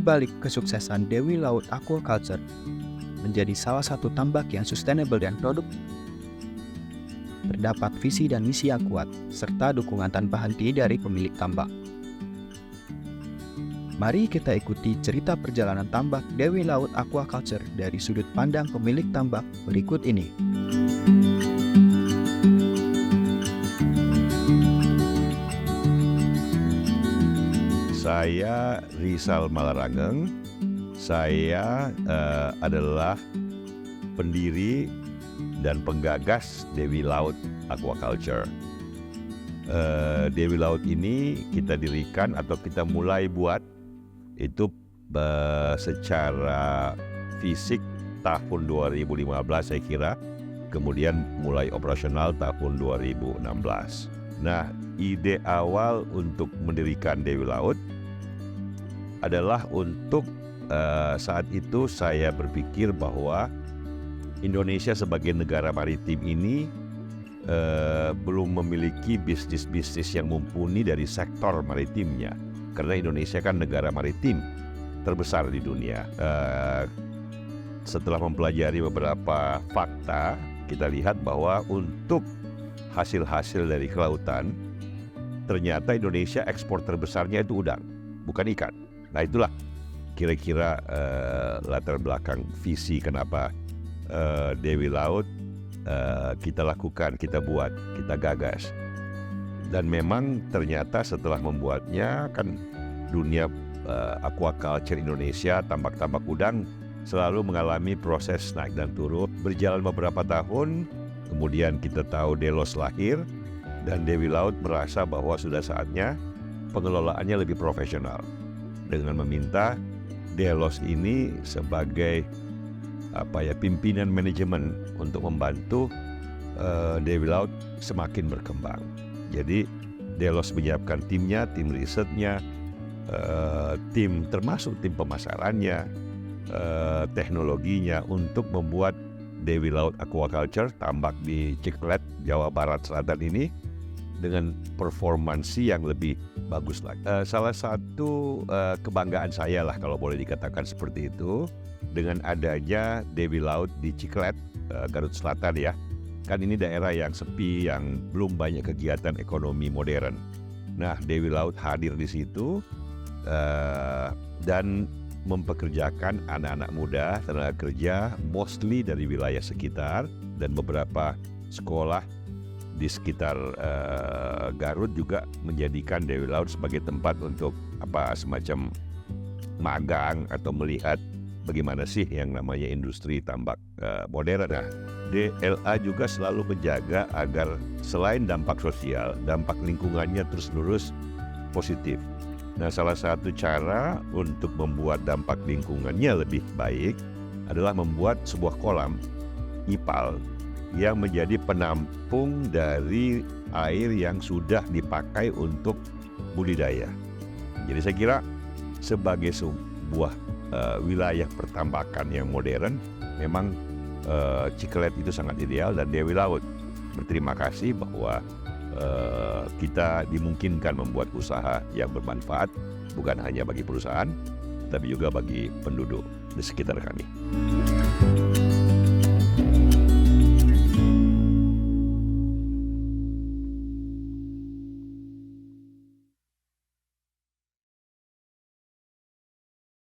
balik kesuksesan Dewi Laut Aquaculture menjadi salah satu tambak yang sustainable dan produktif, terdapat visi dan misi yang kuat, serta dukungan tanpa henti dari pemilik tambak. Mari kita ikuti cerita perjalanan tambak Dewi Laut Aquaculture dari sudut pandang pemilik tambak berikut ini. Saya Rizal Malarangeng. Saya adalah pendiri dan penggagas Dewi Laut Aquaculture. Dewi Laut ini kita dirikan atau kita mulai buat itu secara fisik tahun 2015 saya kira, kemudian mulai operasional tahun 2016. Nah, ide awal untuk mendirikan Dewi Laut adalah untuk saat itu saya berpikir bahwa Indonesia sebagai negara maritim ini belum memiliki bisnis-bisnis yang mumpuni dari sektor maritimnya. Karena Indonesia kan negara maritim terbesar di dunia. Setelah mempelajari beberapa fakta, kita lihat bahwa untuk hasil-hasil dari kelautan, ternyata Indonesia ekspor terbesarnya itu udang, bukan ikan. Nah itulah kira-kira latar belakang visi kenapa Dewi Laut kita lakukan, kita buat, kita gagas. Dan memang ternyata setelah membuatnya kan dunia aquaculture Indonesia, tambak-tambak udang selalu mengalami proses naik dan turun. Berjalan beberapa tahun, kemudian kita tahu Delos lahir dan Dewi Laut merasa bahwa sudah saatnya pengelolaannya lebih profesional dengan meminta Delos ini sebagai pimpinan manajemen untuk membantu Dewi Laut semakin berkembang. Jadi Delos menyiapkan timnya, tim risetnya, tim termasuk tim pemasarannya, teknologinya untuk membuat Dewi Laut Aquaculture tambak di Ciklet, Jawa Barat Selatan ini dengan performansi yang lebih bagus lagi. Salah satu kebanggaan saya lah kalau boleh dikatakan seperti itu dengan adanya Dewi Laut di Ciklet, Garut Selatan ya. Kan ini daerah yang sepi, yang belum banyak kegiatan ekonomi modern. Nah, Dewi Laut hadir di situ dan mempekerjakan anak-anak muda, tenaga kerja, mostly dari wilayah sekitar dan beberapa sekolah di sekitar Garut juga menjadikan Dewi Laut sebagai tempat untuk semacam magang atau melihat bagaimana sih yang namanya industri tambak modern. Nah, DLA juga selalu menjaga agar selain dampak sosial, dampak lingkungannya terus-menerus positif. Nah, salah satu cara untuk membuat dampak lingkungannya lebih baik adalah membuat sebuah kolam IPAL yang menjadi penampung dari air yang sudah dipakai untuk budidaya. Jadi saya kira sebagai sebuah wilayah pertambakan yang modern, memang Ciklet itu sangat ideal dan Dewi Laut berterima kasih bahwa kita dimungkinkan membuat usaha yang bermanfaat bukan hanya bagi perusahaan, tapi juga bagi penduduk di sekitar kami.